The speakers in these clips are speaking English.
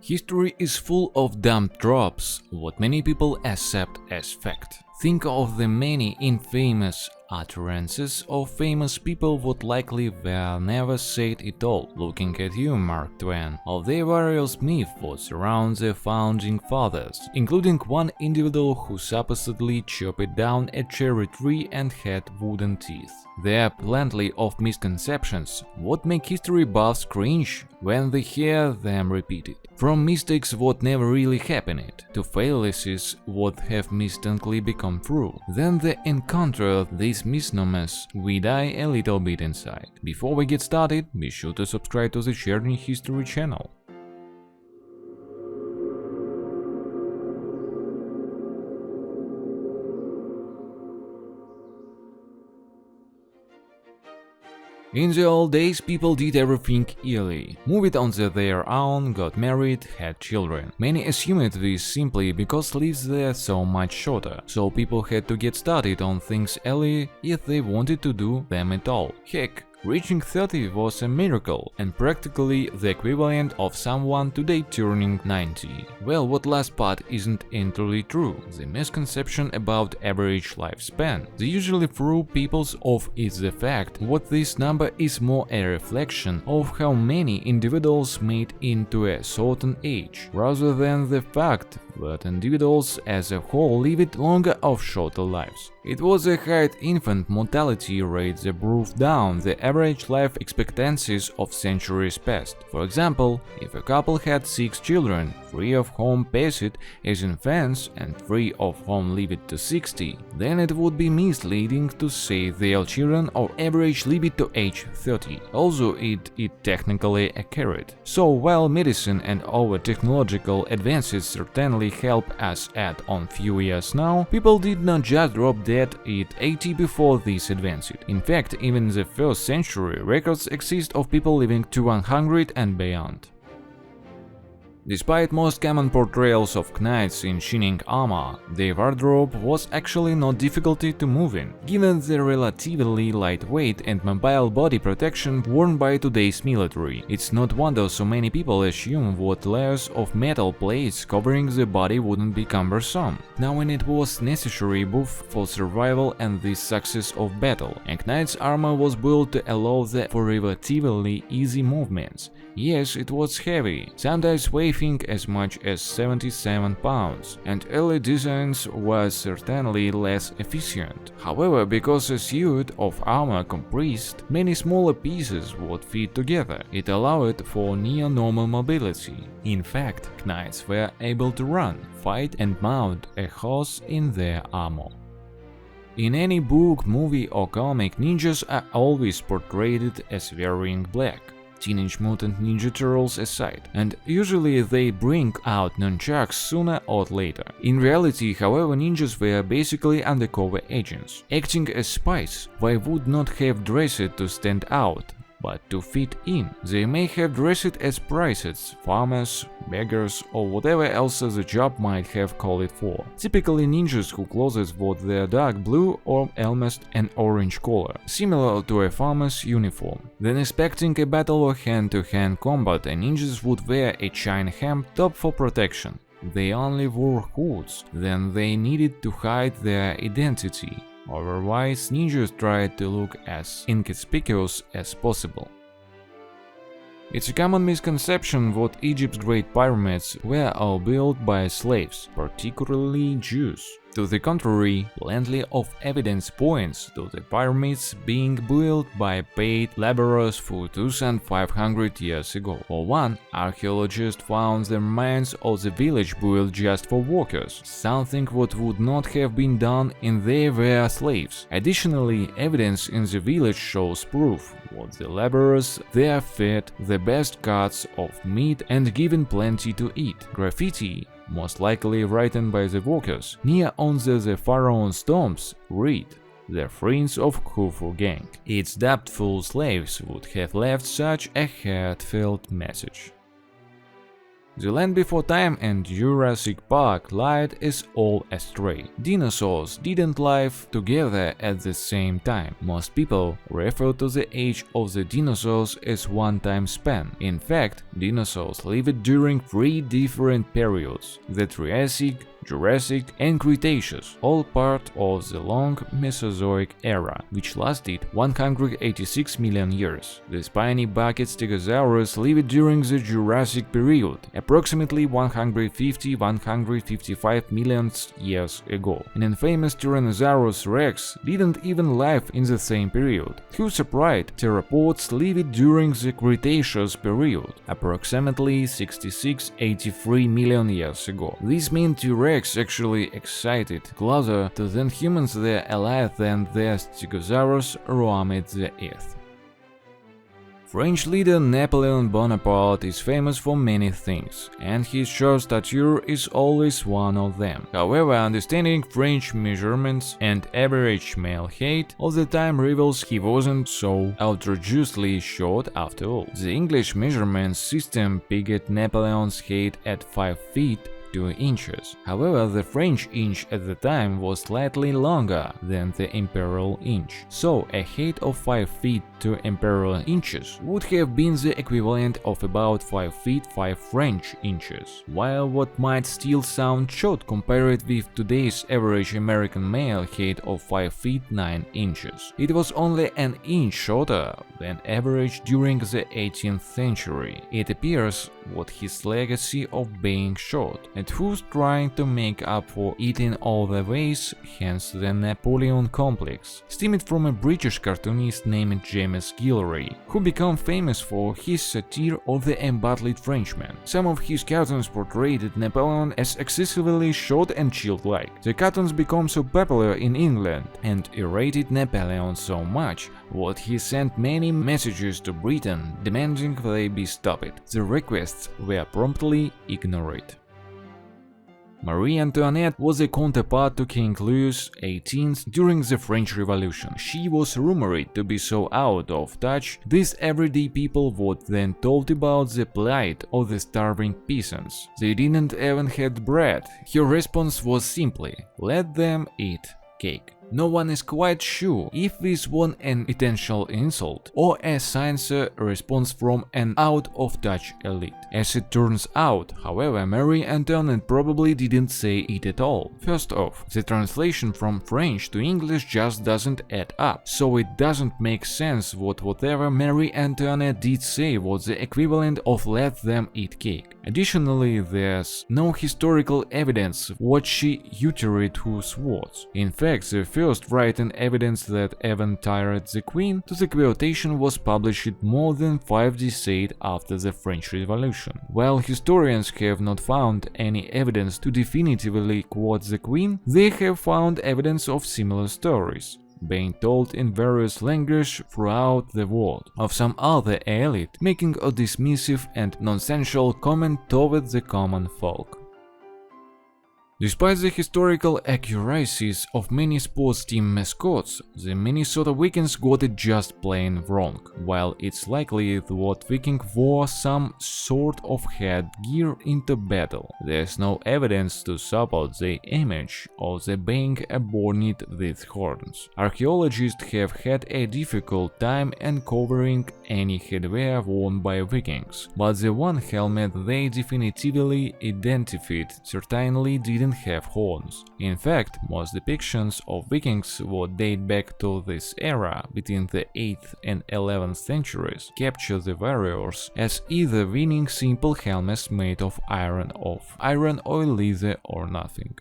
History is full of dumb tropes, what many people accept as fact. Think of the many infamous utterances of famous people what likely were never said at all. Looking at you, Mark Twain, of the various myths what surround the founding fathers, including one individual who supposedly chopped down a cherry tree and had wooden teeth. There are plenty of misconceptions what make history buffs cringe when they hear them repeated. From mistakes what never really happened to fallacies what have mistakenly become true. Then they encounter these misnomers, we die a little bit inside. Before we get started, be sure to subscribe to the Sharing History channel. In the old days, people did everything early, moved on their own, got married, had children. Many assumed this simply because lives were so much shorter, so people had to get started on things early if they wanted to do them at all. Heck, reaching 30 was a miracle and practically the equivalent of someone today turning 90. Well, what last part isn't entirely true. The misconception about average lifespan. The usually true people's of is the fact what this number is more a reflection of how many individuals made into a certain age, rather than the fact that individuals as a whole lived longer or shorter lives. It was a high infant mortality rate that brought down the average life expectancies of centuries past. For example, if a couple had 6 children, 3 of whom passed as infants and 3 of whom lived to 60, then it would be misleading to say their children or average lived to age 30, although it is technically accurate. So while medicine and our technological advances certainly help us add on few years now, people did not just drop dead at 80 before this advanced. In fact, even in the first century, records exist of people living to 100 and beyond. Despite most common portrayals of knights in shining armor, their wardrobe was actually not difficult to move in, given the relatively lightweight and mobile body protection worn by today's military. It's not wonder so many people assume what layers of metal plates covering the body wouldn't be cumbersome, knowing it was necessary both for survival and the success of battle. A knight's armor was built to allow for relatively easy movements. Yes, it was heavy, sometimes weighing as much as 77 pounds, and early designs were certainly less efficient. However, because a suit of armor comprised many smaller pieces would fit together, it allowed for near-normal mobility. In fact, knights were able to run, fight and mount a horse in their armor. In any book, movie or comic, ninjas are always portrayed as wearing black. Teenage Mutant Ninja Turtles aside, and usually they bring out nunchucks sooner or later. In reality, however, ninjas were basically undercover agents, acting as spies. They would not have dressed to stand out, but to fit in. They may have dressed as priests, farmers, beggars, or whatever else the job might have called it for. Typically ninjas whose clothes wore their dark blue or almost an orange color, similar to a farmer's uniform. Then expecting a battle or hand-to-hand combat, ninjas would wear a chain hemp top for protection. They only wore hoods, then they needed to hide their identity. Otherwise, ninjas tried to look as inconspicuous as possible. It's a common misconception that Egypt's Great Pyramids were all built by slaves, particularly Jews. To the contrary, plenty of evidence points to the pyramids being built by paid laborers for 2,500 years ago. For one, archaeologists found the remains of the village built just for workers, something that would not have been done if they were slaves. Additionally, evidence in the village shows proof that the laborers there fed the best cuts of meat and given plenty to eat. Graffiti, most likely written by the workers, near on the pharaoh's tombs, read, "The friends of Khufu gang." It's doubtful slaves would have left such a heartfelt message. The Land Before Time and Jurassic Park lied is all astray. Dinosaurs didn't live together at the same time. Most people refer to the age of the dinosaurs as one time span. In fact, dinosaurs lived during 3 different periods: the Triassic, Jurassic and Cretaceous, all part of the long Mesozoic era, which lasted 186 million years. The spiny bucket Stegosaurus lived during the Jurassic period, approximately 150–155 million years ago. An infamous Tyrannosaurus rex didn't even live in the same period. Whose upright theropods lived during the Cretaceous period, approximately 66–83 million years ago. This means T-Rex actually existed closer to than humans were alive than the Stegosaurus roamed the earth. French leader Napoleon Bonaparte is famous for many things, and his short stature is always one of them. However, understanding French measurements and average male height of the time reveals he wasn't so outrageously short after all. The English measurement system pegged Napoleon's height at 5 feet 2 inches. However, the French inch at the time was slightly longer than the imperial inch, so a height of 5 feet 2 imperial inches would have been the equivalent of about 5 feet 5 French inches. While what might still sound short compared with today's average American male height of 5 feet 9 inches, it was only an inch shorter than average during the 18th century. It appears what his legacy of being short, and who's trying to make up for it in all the ways, hence the Napoleon complex, stemmed from a British cartoonist named James Gillray, who became famous for his satire of the embattled Frenchman. Some of his cartoons portrayed Napoleon as excessively short and childlike. The cartoons became so popular in England and irritated Napoleon so much that he sent many messages to Britain demanding they be stopped. The requests were promptly ignored. Marie Antoinette was a counterpart to King Louis XVIII during the French Revolution. She was rumored to be so out of touch these everyday people were then told about the plight of the starving peasants. They didn't even have bread. Her response was simply, "Let them eat cake." No one is quite sure if this was an intentional insult or a sincere response from an out-of-touch elite. As it turns out, however, Marie Antoinette probably didn't say it at all. First off, the translation from French to English just doesn't add up, so it doesn't make sense that whatever Marie Antoinette did say was the equivalent of "let them eat cake." Additionally, there's no historical evidence what she uttered whose words. In fact, the first written evidence that even tired the Queen to the quotation was published more than 5 decades after the French Revolution. While historians have not found any evidence to definitively quote the Queen, they have found evidence of similar stories being told in various languages throughout the world, of some other elite making a dismissive and nonsensical comment toward the common folk. Despite the historical accuracies of many sports team mascots, the Minnesota Vikings got it just plain wrong. While it's likely that Viking wore some sort of headgear into battle, there's no evidence to support the image of the being adorned with horns. Archaeologists have had a difficult time uncovering any headwear worn by Vikings, but the one helmet they definitively identified certainly didn't have horns. In fact, most depictions of Vikings that date back to this era, between the 8th and 11th centuries, capture the warriors as either wearing simple helmets made of iron oil, leather, or nothing.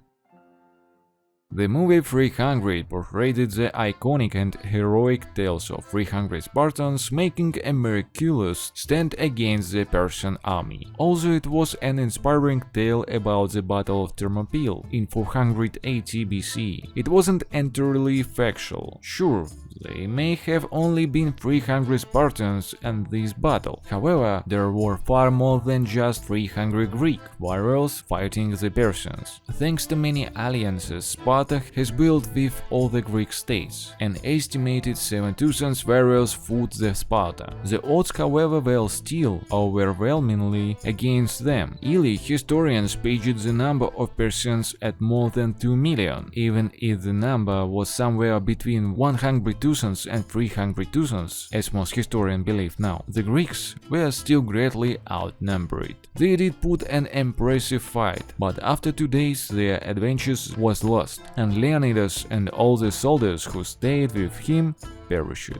The movie 300 portrayed the iconic and heroic tales of 300 Spartans making a miraculous stand against the Persian army. Also, it was an inspiring tale about the Battle of Thermopylae in 480 BC. It wasn't entirely factual. Sure, They may have only been 300 Spartans in this battle. However, there were far more than just 300 Greek warriors fighting the Persians. Thanks to many alliances Sparta has built with all the Greek states, an estimated 7,000 warriors fought the Sparta. The odds, however, were still overwhelmingly against them. Early historians paged the number of Persians at more than 2 million, even if the number was somewhere between 100,000 and 300,000, as most historians believe now. The Greeks were still greatly outnumbered. They did put an impressive fight, but after 2 days their adventures was lost, and Leonidas and all the soldiers who stayed with him perished.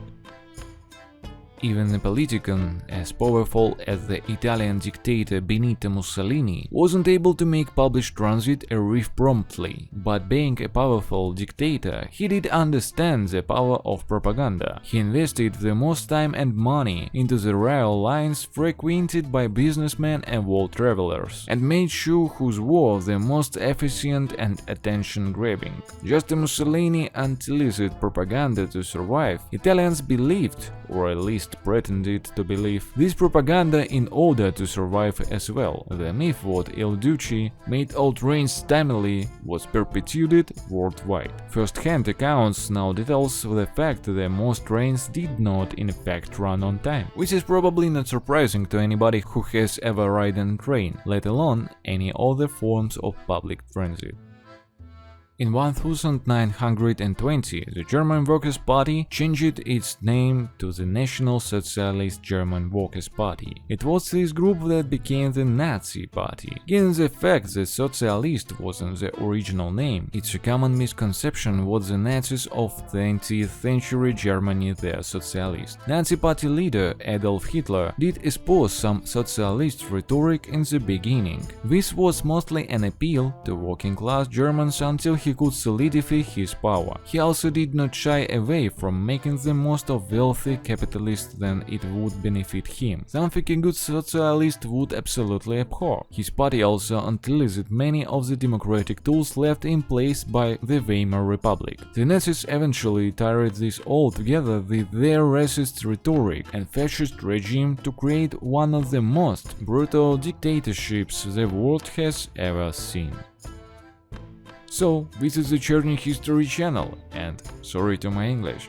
Even Napoleon, as powerful as the Italian dictator Benito Mussolini, wasn't able to make public transit arrive promptly. But being a powerful dictator, he did understand the power of propaganda. He invested the most time and money into the rail lines frequented by businessmen and world travelers, and made sure whose were the most efficient and attention-grabbing. Just as Mussolini utilized propaganda to survive, Italians believed, or at least pretended to believe, this propaganda in order to survive as well. The myth that Il Duce made all trains timely was perpetuated worldwide. First-hand accounts now details the fact that most trains did not in fact run on time, which is probably not surprising to anybody who has ever ridden a train, let alone any other forms of public transit. In 1920, the German Workers' Party changed its name to the National Socialist German Workers' Party. It was this group that became the Nazi Party. Given the fact that Socialist wasn't the original name, it's a common misconception what the Nazis of 20th century Germany were socialist. Nazi Party leader Adolf Hitler did espouse some socialist rhetoric in the beginning. This was mostly an appeal to working-class Germans until he could solidify his power. He also did not shy away from making the most of wealthy capitalists than it would benefit him, something a good socialist would absolutely abhor. His party also utilized many of the democratic tools left in place by the Weimar Republic. The Nazis eventually tied this all together with their racist rhetoric and fascist regime to create one of the most brutal dictatorships the world has ever seen. So, this is the Cherny History channel, and sorry to my English.